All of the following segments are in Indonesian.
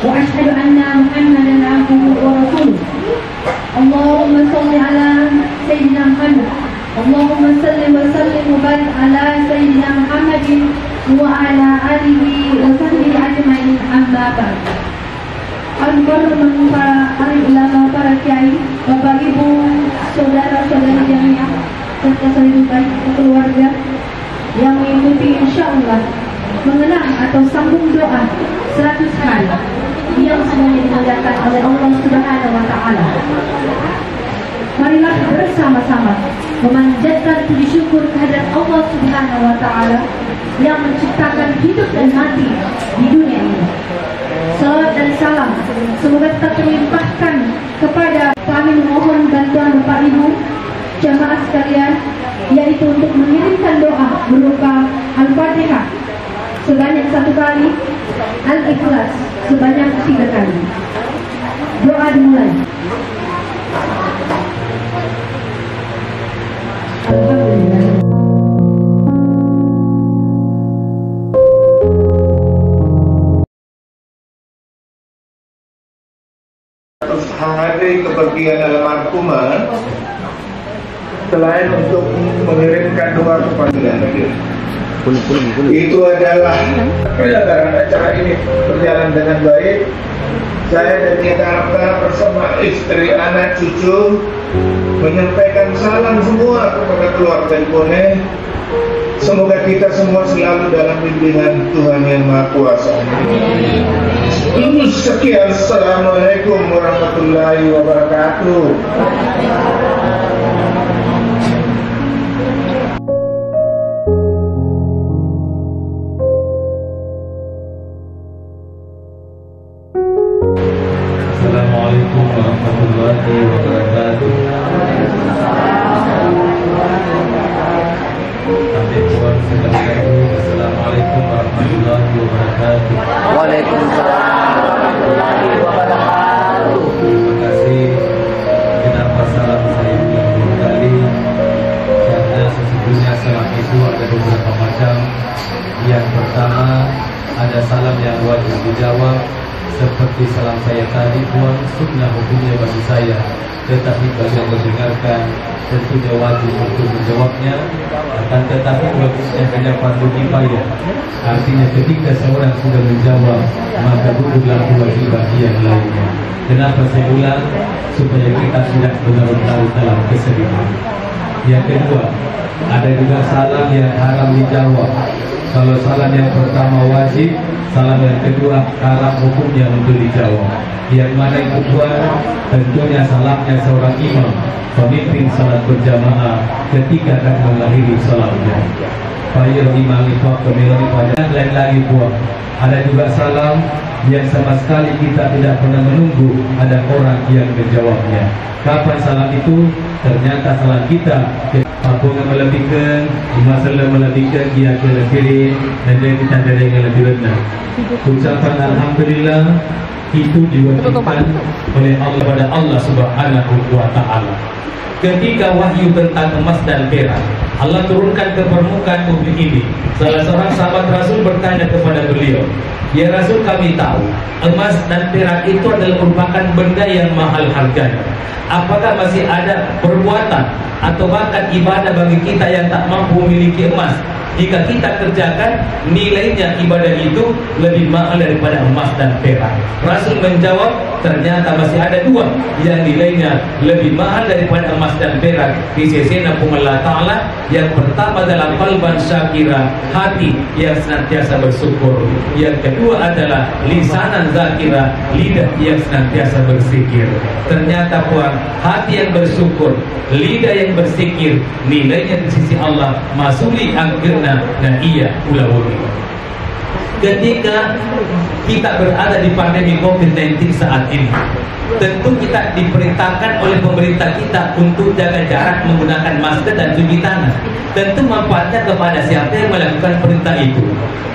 وأشهد أن محمدا عبده ورسوله. اللهم صل على سيدنا محمد. اللهم صل وسلم وبارك على سيدنا محمد وعلى آله وصحبه أجمعين. أما بعد. Al-Qur'an para ulama, para kiai, bapak ibu, saudara-saudari jamiah, serta seluruh baik keluarga yang mengikuti insyaallah mengenang atau sambung doa 100 hari yang semuanya dimuliakan oleh Allah Subhanahu wa Ta'ala. Marilah bersama-sama memanjatkan puji syukur kehadirat Allah Subhanahu wa Ta'ala yang menciptakan hidup dan mati di dunia ini. Salawat dan salam semoga tetap terlimpahkan kepada kami. Memohon bantuan Bapak Ibu jamaah sekalian, yaitu untuk mengirimkan doa berupa Al-Fatihah sebanyak 1 kali, Al-Ikhlas sebanyak 3 kali. Doa dimulai. Alhamdulillah. Hari kepergian almarhumah, selain untuk mengirimkan doa kepada dia, itu adalah penyelenggaraan acara ini berjalan dengan baik. Saya dan Jakarta bersama istri, anak, cucu menyampaikan salam semua kepada keluarga Ibone. Semoga kita semua selalu dalam bimbingan Tuhan Yang Maha Kuasa. Sekian, assalamualaikum warahmatullahi wabarakatuh. Assalamualaikum warahmatullahi wabarakatuh. Assalamualaikum warahmatullahi wabarakatuh. Waalaikumsalam warahmatullahi wabarakatuh. Terima kasih. Kenapa salam saya ulang kali? Karena sesungguhnya salam itu ada beberapa macam. Yang pertama, ada salam yang wajib dijawab, seperti salam saya tadi, bukan sunnah hukumnya bagi saya, tetapi bagi yang mendengarkan tentunya wajib untuk menjawabnya. Akan tetapi bagusnya hanya fardu kifayah. Artinya ketika seorang sudah menjawab, maka gugurlah kewajiban yang lainnya. Kenapa saya ulang? Supaya kita tidak berlarut-larut dalam kesedihan. Yang kedua, ada juga salam yang haram dijawab. Kalau salam yang pertama wajib, salam yang kedua haram hukumnya untuk dijawab. Yang mana yang kedua, tentunya salamnya seorang imam, pemimpin salat berjamaah ketika akan mengakhiri salatnya. Fayil imam itu pemilik pada lain lagi buah. Ada juga salam yang sama sekali kita tidak pernah menunggu ada orang yang menjawabnya. Kapan salam itu? Ternyata salam kita Papungan melebihkan, masalah melebihkan, dia kelebihin, dan dia kita ada yang lebih rendah. Ucapan Alhamdulillah itu diwajibkan oleh Allah pada Allah Subhanahu wa Ta'ala. Ketika wahyu tentang emas dan perak Allah turunkan ke permukaan bumi ini, salah seorang sahabat Rasul bertanya kepada beliau, "Ya Rasul, kami tahu emas dan perak itu adalah merupakan benda yang mahal harganya. Apakah masih ada perbuatan atau bahkan ibadah bagi kita yang tak mampu memiliki emas? Jika kita kerjakan, nilainya ibadah itu lebih mahal daripada emas dan perak." Rasul menjawab, ternyata masih ada dua yang nilainya lebih mahal daripada emas dan perak di sisi Allah Ta'ala. Yang pertama adalah qalban syakira, hati yang senantiasa bersyukur. Yang kedua adalah lisanan zakira, lidah yang senantiasa berzikir. Ternyata puan, hati yang bersyukur, lidah yang berzikir, nilainya di sisi Allah masuli angkirna dan iya ulawuri. Ketika kita berada di pandemi COVID-19 saat ini, tentu kita diperintahkan oleh pemerintah kita untuk jaga jarak, menggunakan masker dan cuci tangan. Tentu manfaatnya kepada siapa yang melakukan perintah itu.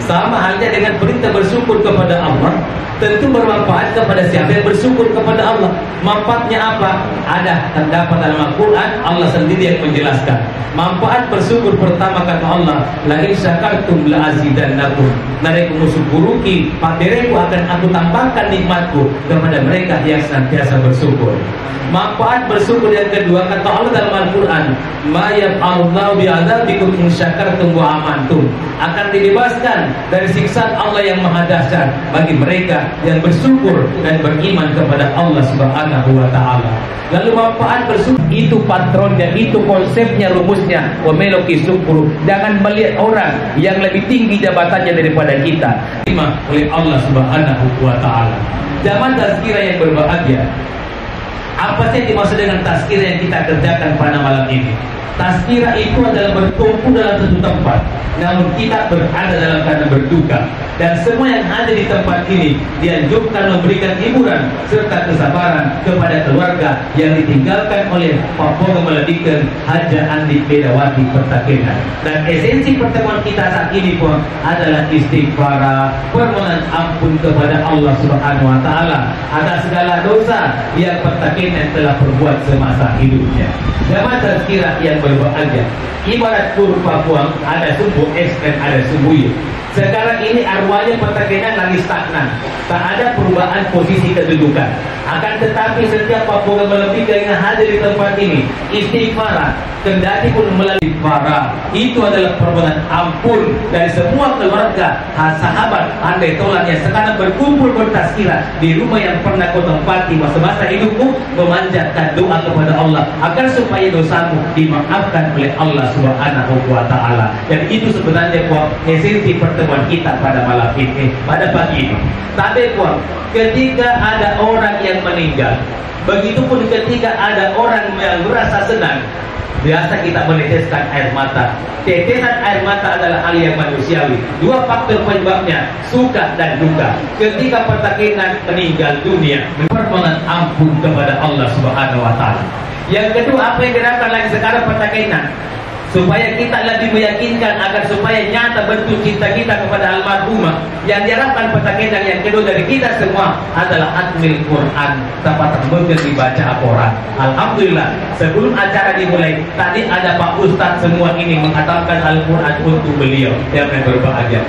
Sama halnya dengan perintah bersyukur kepada Allah, tentu bermanfaat kepada siapa yang bersyukur kepada Allah. Manfaatnya apa? Ada terdapat dalam Al-Quran, Allah sendiri yang menjelaskan. Manfaat bersyukur pertama kata Allah, la in syakartum la azidannakum. Mereka mensyukuruki, padereku akan aku tambahkan nikmatku kepada mereka yang senantiasa bersyukur. Manfaat bersyukur yang kedua kata Allah dalam Al-Quran, ma yaf'alullahu bi'adzabikum in syakartum wa amantum. Akan dibebaskan dari siksaan Allah yang maha dahsyat bagi mereka yang bersyukur dan beriman kepada Allah Subhanahu wa taala. Lalu manfaat bersyukur itu patronnya, itu konsepnya, rumusnya. Wa meloki syukur. Jangan melihat orang yang lebih tinggi jabatannya daripada kita. Terima oleh Allah Subhanahu wa taala. Zaman tazkirah yang berbahagia. Apa sih yang dimaksud dengan tazkirah yang kita kerjakan pada malam ini? Tazkirah itu adalah berkumpul dalam satu tempat, namun kita berada dalam keadaan berduka. Dan semua yang ada di tempat ini dianjurkan memberikan hiburan serta kesabaran kepada keluarga yang ditinggalkan oleh Pak Poga Meladikan Haja Andi Bedawati Pertakenan. Dan esensi pertemuan kita saat ini pun adalah istighfar, permohonan ampun kepada Allah Subhanahu wa taala atas segala dosa yang Pertakenan telah perbuat semasa hidupnya. Zaman tazkirah yang berbahagia, ibarat kurva buang, ada sumbu es dan ada sumbu y. Sekarang ini arwahnya Pertakenan lagi stagnan, tak ada perubahan posisi kedudukan. Akan tetapi setiap Papua melebih yang hadir di tempat ini istighfar, kendati pun melalui istighfar itu adalah permohonan ampun dari semua keluarga, sahabat, andai tolan yang sekarang berkumpul bertazkirah di rumah yang pernah kau tempati masa-masa hidupmu, memanjatkan doa kepada Allah agar supaya dosamu dimaafkan oleh Allah Subhanahu wa taala. Dan itu sebenarnya esensi pertemuan kita pada malam ini, pada pagi ini. Tapi ketika ada orang yang meninggal, begitupun ketika ada orang yang merasa senang, biasa kita meneteskan air mata. Tetesan air mata adalah hal yang manusiawi. Dua faktor penyebabnya, suka dan duka. Ketika Pertakenan meninggal dunia, permohonan ampun kepada Allah Subhanahu wa taala. Yang kedua, apa yang dilakukan lagi sekarang Pertakenan? Supaya kita lebih meyakinkan agar supaya nyata bentuk cinta kita kepada almarhumah. Yang diharapkan Pertakenan yang kedua dari kita semua adalah hatmil Quran, dapat terbentuk dibaca Al-Quran. Alhamdulillah, sebelum acara dimulai tadi ada Pak Ustadz semua ini mengatakan Al-Quran untuk beliau yang berbahagia.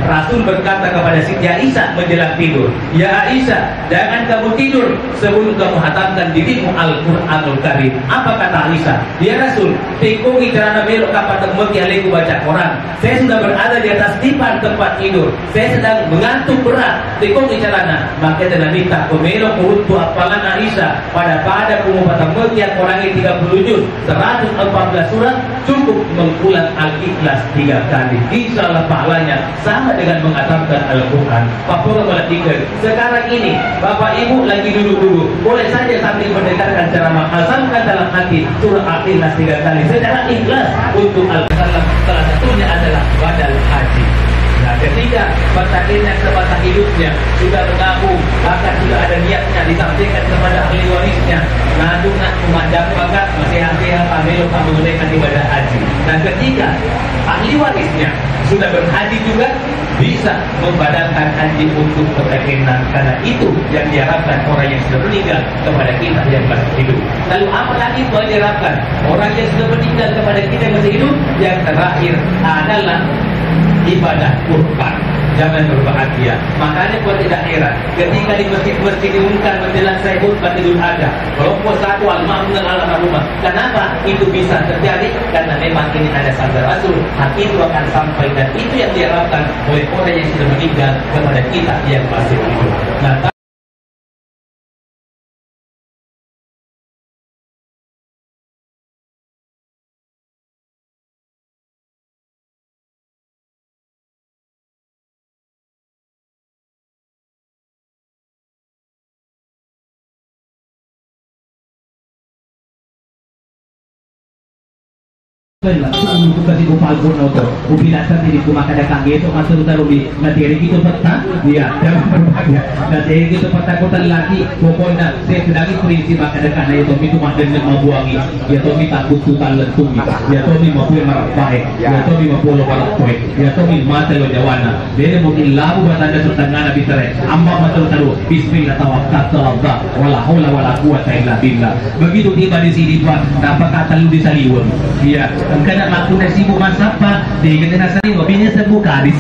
Rasul berkata kepada Siti Aisyah menjelang tidur, ya Aisyah, jangan kamu tidur sebelum kamu hatamkan dirimu Al-Quranul Karim. Apa kata Aisyah? Ya Rasul, tikogi kerana belok kapan temui alaiku baca Quran. Saya sudah berada di atas dipan tempat tidur. Saya sedang mengantuk berat. Tikogi celana. Maka telah minta pemelok untuk hafalan Aisyah pada pengubatan bagian Quran 30 juz 114 surat, cukup mengulang Al-Ikhlas 3 kali. Insya Allah pahalanya sama dengan menghatamkan Al-Quran. Papua Melatikan. Sekarang ini Bapak Ibu lagi duduk-duduk, boleh saja sambil mendengarkan ceramah, hasamkan dalam hati surah Al-Ikhlas 3 kali secara ikhlas untuk Al-Quran. Salah satunya adalah badal haji. Nah, ketika Pertakenan semasa hidupnya sudah menabung, bahkan sudah ada niatnya disampaikan kepada ahli warisnya, nadu nak memandang maka masih sehat ambil kamu menunaikan ibadah haji. Dan ketika ahli warisnya sudah berhaji juga, bisa membadalkan haji untuk Pertakenan, karena itu yang diharapkan orang yang sudah meninggal kepada kita yang masih hidup. Lalu apa lagi yang diharapkan orang yang sudah meninggal kepada kita yang masih hidup? Yang terakhir adalah ibadah kurban. Jangan berbahagia. Makanya kau tidak heran ketika di masjid-masjid diumumkan menjelang Saibut Idul Adha, kelompok satu almarhum dan almarhumah. Kenapa itu bisa terjadi? Karena memang ini ada sabda Rasul, hal itu akan sampai, dan itu yang diharapkan oleh orang yang sudah meninggal kepada kita yang masih hidup. Nah, lah untuk kasih palpon auto ubilasan di rumah kada kaget itu masuk taruh di materi gitu peta dia jangan berbahagia materi gitu peta lagi pokoknya saya sedang prinsip kada kana itu mah dengan mabuangi ya tomi takut tutal lentungi ya tomi mabuai marah baik ya tomi mapolo balak poe ya tomi mata lo jawana beda mungkin labu batanda setengah nabi tere amma matul taruh bismillah tawakkaltu Allah wala haula wala quwata illa billah begitu tiba di sini Pak dapat kata lu disaliwon iya karena makna sibuk masapa di kena sani mobilnya terbuka di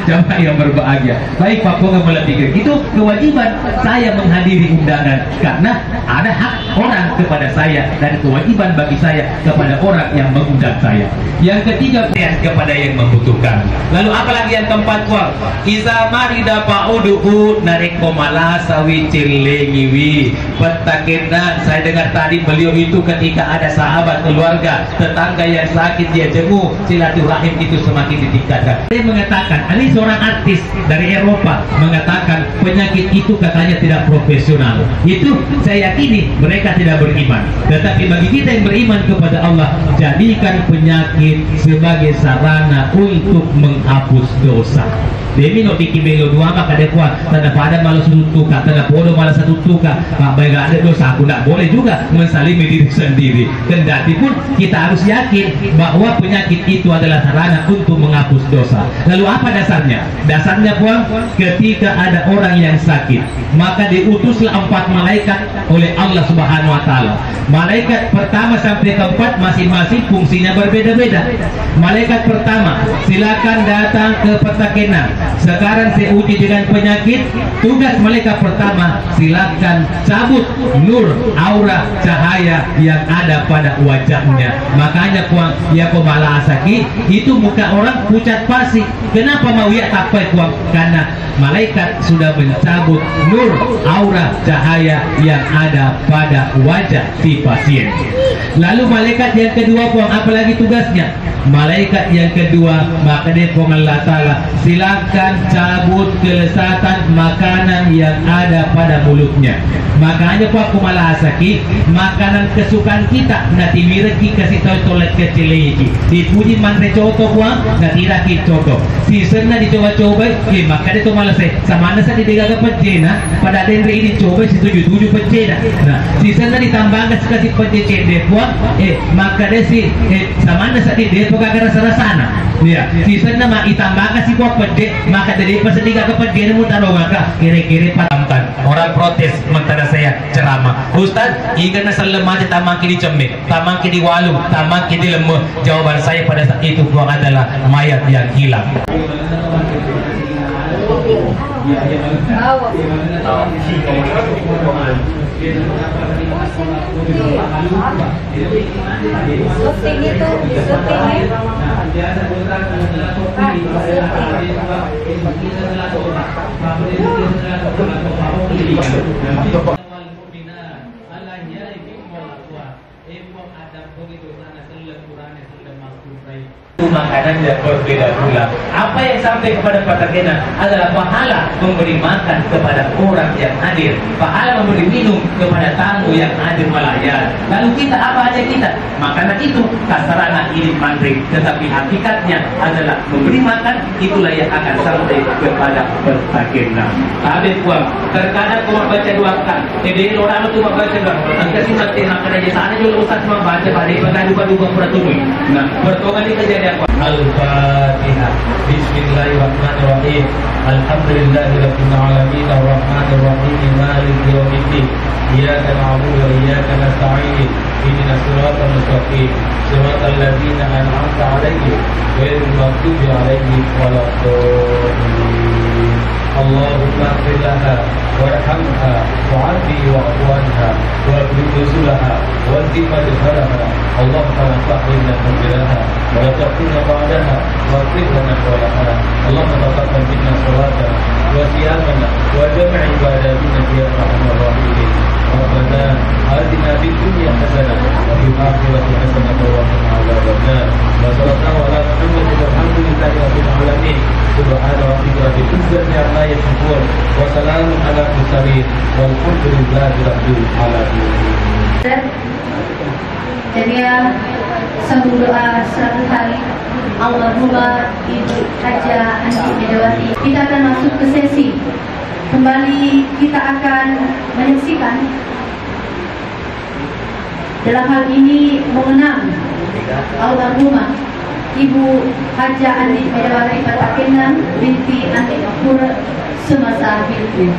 jamaah yang berbahagia. Baik Pak Konga melebihkan itu kewajiban saya menghadiri undangan karena ada hak orang kepada saya dan kewajiban bagi saya kepada orang yang mengundang saya. Yang ketiga kepada yang membutuhkan. Lalu apalagi yang keempat Pak? Iza marida pauduhu narik komala sawi cilengiwi petakena. Saya dengar tadi beliau itu ketika ada sahabat keluarga tetangga yang sakit dia jenguk silaturahim itu semakin ditingkatkan. Saya mengatakan ini seorang artis dari Eropa mengatakan penyakit itu katanya tidak profesional. Itu saya yakini mereka tidak beriman. Tetapi bagi kita yang beriman kepada Allah, jadikan penyakit sebagai sarana untuk menghapus dosa. Demi no dikibelo dua maka dekwa tanda pada malas tutuka tanda podo malas tutuka baik ada dosa aku tidak boleh juga mensalimi diri sendiri. Kendati pun kita harus yakin bahwa penyakit itu adalah sarana untuk menghapus dosa. Lalu apa dasarnya? Dasarnya Puan, ketika ada orang yang sakit maka diutuslah 4 malaikat oleh Allah Subhanahu Wa Taala. Malaikat pertama sampai keempat masing-masing fungsinya berbeda-beda. Malaikat pertama silakan datang ke petakena. Sekarang saya uji dengan penyakit. Tugas malaikat pertama silakan cabut nur aura cahaya yang ada pada wajahnya. Makanya Puang ya komala asaki itu muka orang pucat pasi. Kenapa mau ya tapai Puang? Karena malaikat sudah mencabut nur aura cahaya yang ada pada wajah si pasien. Lalu malaikat yang kedua Puang apalagi tugasnya? Malaikat yang kedua maka dia Allah Ta'ala silakan cabut kelesatan makanan yang ada pada mulutnya. Makanya Pak Kumala Asaki makanan kesukaan kita nanti mireki kasih tahu toilet kecil lagi dipuji mantre coto Puang nanti raki coto season na dicoba-coba maka dia tuh malas sama anda saat didegaga pejena pada denre ini coba si 7 pejena nah season na ditambahkan kasih pejena Puang maka dia si sama anda saat dia pegagara sarasana ya season na itambahkan si Puang pejena maka dari pas didegaga pejena mutaro maka kira-kira parampan orang protes mentara saya ceramah Ustaz ingat na salam aja tamangki di cembe tamangki di walung tamangki di lemah. Jawaban saya pada saat itu Puang adalah mayat yang hilang. Syuting itu makanan yang berbeda pula. Apa yang sampai kepada Patakena adalah pahala memberi makan kepada orang yang hadir, pahala memberi minum kepada tamu yang hadir melayar. Lalu kita apa aja kita? Makanan itu kasarana ini mandring, tetapi hakikatnya adalah memberi makan itulah yang akan sampai kepada Patakena. Tapi Puang, terkadang cuma baca doakan. Jadi orang itu membaca doa. Angkat si mati makan aja sana juga Ustaz membaca pada ibadah duga pertumbuh. Nah, pertolongan ini kejadian Al-Fatihah. Bismillahirrahmanirrahim. Alhamdulillahirabbil alamin arrahmanir rahim maliki yaumiddin. Iyyaka na'budu wa iyyaka nasta'in. Ihdinas siratal mustaqim. Siratal ladzina an'amta 'alaihim ghairil maghdubi 'alaihim waladdallin. Allahumma ighfir laha warhamha wa'afi wa'fu anha wa'fi nuzulaha wa'ti madkhalaha. Allahumma fa'inna fadlaha wa la taqina ba'daha wa'fi lana qawlaha. Allahumma taqabbal minna salatana wa siyamana wa jami' ibadatina ya arhamar rahimin. Rabbana atina fid dunya hasanah wa fil akhirati hasanah wa qina adzabannar. Wa sallallahu ala Muhammadin walhamdulillahi rabbil alamin. Subhana rabbika rabbil izzati amma yasifun wa salamun ala mursalin walhamdulillahi rabbil alamin. Jadi sambung doa 100 hari almarhumah Ibu Haja Andi Medawati. Kita akan masuk ke sesi. Kembali kita akan menyaksikan dalam hal ini mengenang almarhumah Ibu Haja Andi Medawati Patakenang binti Andi Makmur semasa hidup.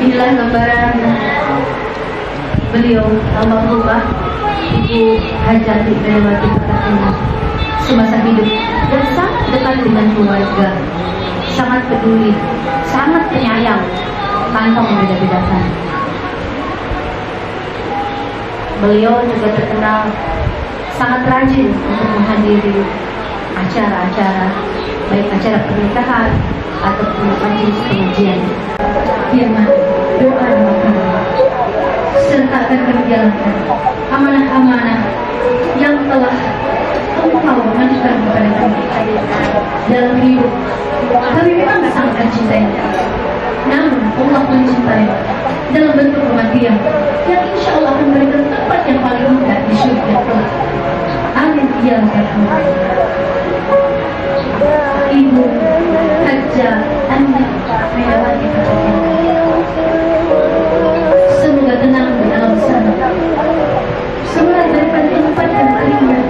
Inilah gambaran beliau almarhumah Ibu Haja Andi Medawati Patakenang semasa hidup, dan sangat dekat dengan keluarga, sangat peduli, sangat penyayang tanpa membeda-bedakan. Beliau juga terkenal sangat rajin untuk menghadiri acara-acara, baik acara pernikahan ataupun majelis pengajian. Firman doa doa serta akan menjalankan amanah-amanah yang telah Engkau berikan kepada kami dalam hidup. Kami memang sangat mencintainya, namun Allah mencintai dalam bentuk kematian yang insya Allah akan memberikan tempat yang paling indah di surga. Amin ya rabbal alamin. Ibu Haja Andi Medawati Patakenang, semoga tenang di dalam sana, semoga diberikan tempat yang terindah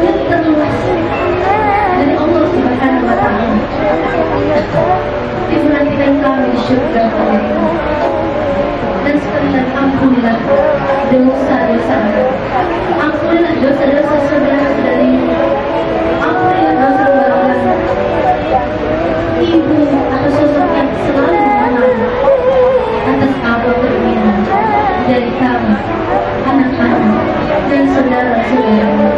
yang terluas dari Allah Subhanahu wa Ta'ala. Dimulaikan kami di surga Allah, dan sekalian ampunilah dosa-dosa, ampunilah dosa-dosa saudara-saudari, ampunilah dosa-dosa ibu atau sosok yang selalu mengenal atas apa keinginan dari kami, anak-anak dan saudara-saudara.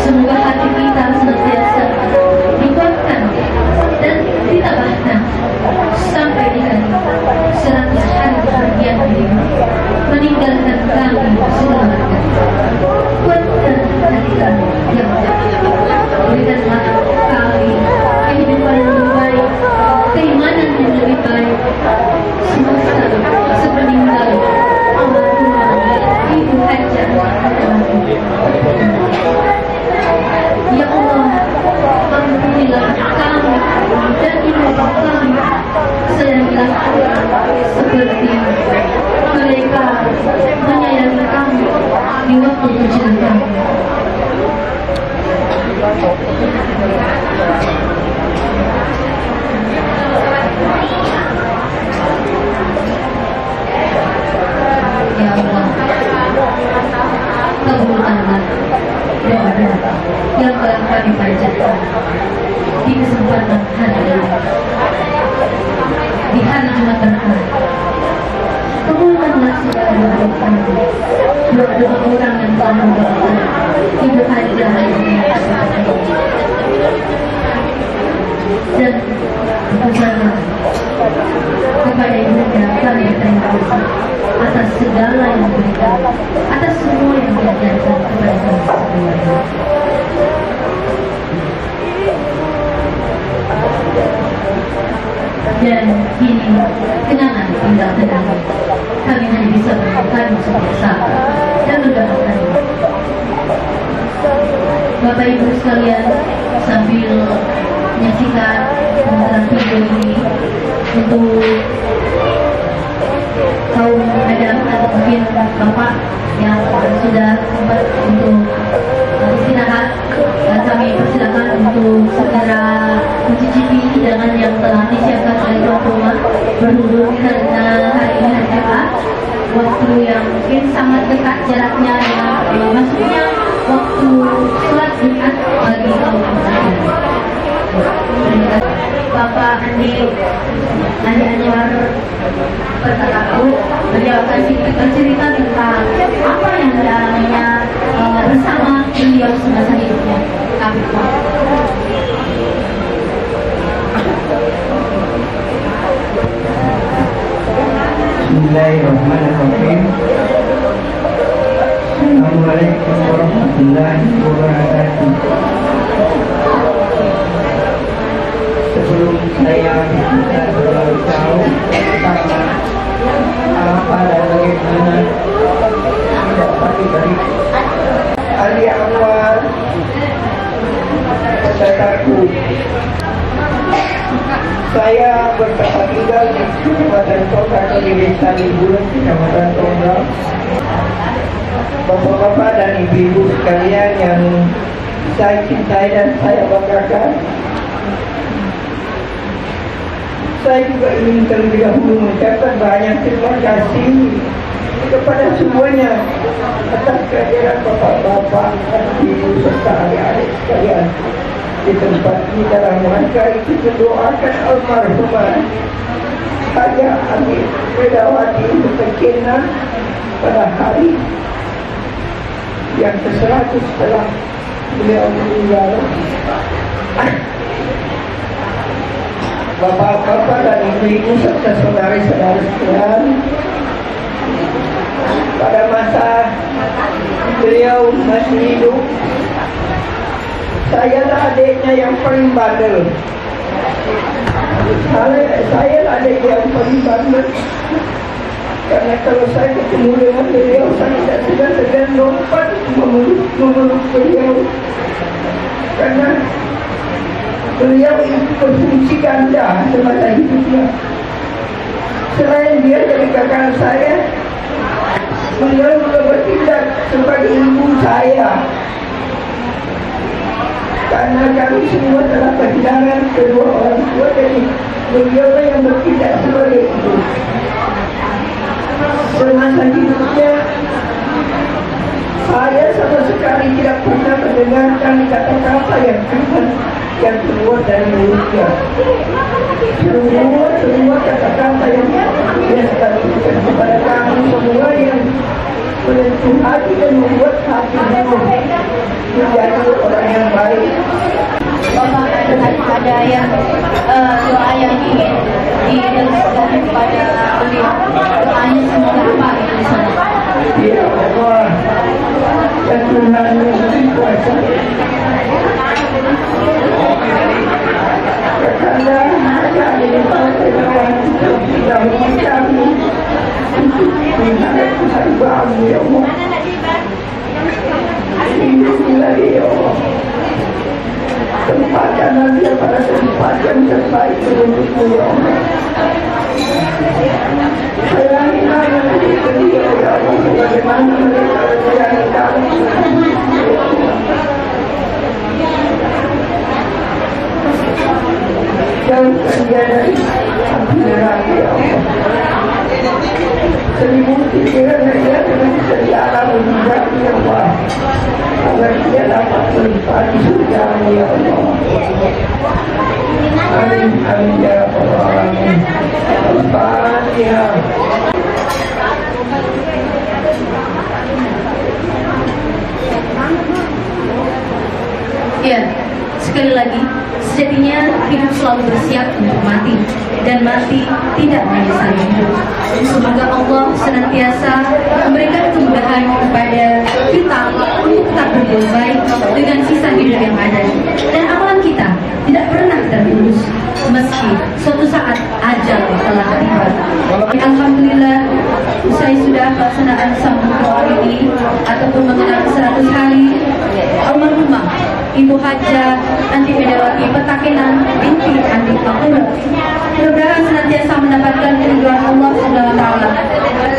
Semoga hati kita senantiasa dikuatkan dan ditabahkan sampai di hari 100 hari kepergian beliau meninggalkan kami sekeluarga. Kuatkan hati kami yang berikanlah kami kehidupan yang lebih baik, keimanan yang lebih baik semasa sepeninggal almarhumah Ibu Haja Medawati. Ya Allah, ampunilah kami dan ibu kami sedangkan seperti mereka menyayangi kami di waktu kecil kami. Ya Allah, kabulkanlah doa-doa yang telah kami panjatkan di kesempatan hari ini, di hari Jumat berkah. Kabulkanlah segala doa kami, doa-doa orang yang telah mendoakan Ibu Haja Andi dan bersama kepada Ibunda kami berterima kasih atas segala yang diberikan, atas semua yang diajarkan kepada kami semuanya. Dan kini kenangan tinggal tenang. Kami hanya bisa berdoakan bersama dan mendoakan. Bapak Ibu sekalian, sambil menyaksikan pemutaran video ini untuk kaum hajar atau mungkin bapak yang sudah sempat untuk istirahat, kami persilakan untuk segera mencicipi hidangan yang telah disiapkan oleh tuan rumah, berhubung karena hari ini hari Jumat, waktu yang mungkin sangat dekat jaraknya ya, maksudnya waktu sholat Jumat bagi kaum hajar. Bapak Andi Anwar Perkataku, beliau akan bercerita tentang apa yang dialaminya bersama beliau semasa hidupnya. Bismillahirrahmanirrahim. Assalamualaikum warahmatullahi wabarakatuh. Sebelum saya bisa beritahu tentang apa dan bagaimana dapat dari Ali Anwar Perkataku, saya bertempat tinggal di Kecamatan Tonggak di Desa Liburan, Kecamatan Tonggak. Bapak-bapak dan ibu-ibu sekalian yang saya cintai dan saya banggakan, saya juga ingin terlebih dahulu mengucapkan banyak terima kasih kepada semuanya atas kehadiran bapak-bapak dan ibu serta adik-adik sekalian di tempat ini dalam rangka itu mendoakan almarhumah Haja Amin Redawati Mutakinah pada hari yang ke-100 setelah beliau meninggal. Bapak-bapak dan ibu-ibu serta saudari-saudari sekalian, pada masa beliau masih hidup, saya lah adiknya yang paling bandel. Saya lah adik yang paling bandel. Karena kalau saya ketemu dengan beliau, saya tidak segan-segan lompat memeluk beliau. Karena beliau itu berfungsi ganda semasa hidupnya. Selain dia jadi kakak saya, beliau juga bertindak sebagai ibu saya. Karena kami semua telah kehilangan kedua orang tua, jadi beliau yang bertindak sebagai ibu. Semasa hidupnya, saya sama sekali tidak pernah mendengarkan kata-kata yang keluar dari mulutnya. Semua kata-kata yang dia sampaikan kepada kami semua yang menyentuh hati dan membuat hati menjadi orang yang baik. Bapak ada yang doa yang ingin dijelaskan kepada beliau, doanya semoga apa itu di sana? Ya Allah, ya Tuhan yang lebih kuasa, karena hanya dengan Tuhan sudah kami untuk harbamu ya Allah. Lagi ya Allah, tempatkan dia pada tempat yang terbaik untukmu ya Allah. Sayangilah dia ya Allah, bagaimana mereka sayangi kami. Jauhkan dia dari api neraka ya Allah. Selimuti dia dengan sejarah meninggal ya Allah, agar dia dapat menikmati surgamu ya Allah. Amin amin ya Allah. Amin. Al-Fatihah. Ya, sekali lagi, sejatinya hidup selalu bersiap untuk mati, dan mati tidak menyesali hidup. Semoga Allah senantiasa memberikan kemudahan kepada kita untuk tetap berbuat baik dengan sisa hidup yang ada, dan amalan kita tidak pernah terputus meski suatu saat ajal telah tiba. Alhamdulillah, usai sudah pelaksanaan sambut doa ini ataupun mengenang 100 hari almarhumah Ibu Haja Andi Medawati Petakinan binti Andi Makmur. Mudah-mudahan senantiasa mendapatkan keridhaan Allah Subhanahu wa taala.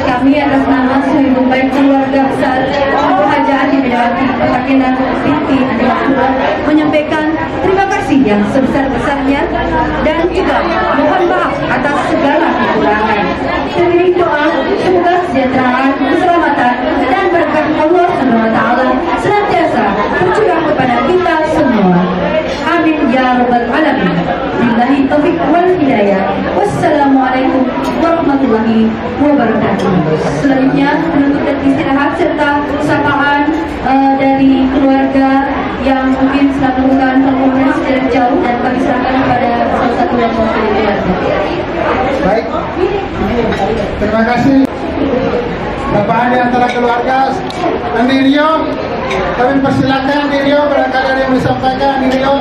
Kami atas nama seluruh baik keluarga besar Ibu Haja Andi Medawati Petakinan binti Andi Makmur menyampaikan terima kasih yang sebesar-besarnya dan juga mohon maaf atas segala kekurangan. Mengirim doa semoga kesejahteraan, keselamatan dan berkah Allah Subhanahu wa taala senantiasa tercurah kepada kita semua. Amin ya rabbal alamin. Billahi taufiq wal hidayah. Wassalamualaikum warahmatullahi wabarakatuh. Selanjutnya penutup dan istirahat serta sapaan dari keluarga yang mungkin sedang melakukan permohonan secara jauh dan kami serahkan kepada salah satu yang mewakili keluarga. Baik, terima kasih Bapak di antara keluarga Andi Rio. Kami persilakan Andi Rio, barangkali ada yang disampaikan Andi Rio.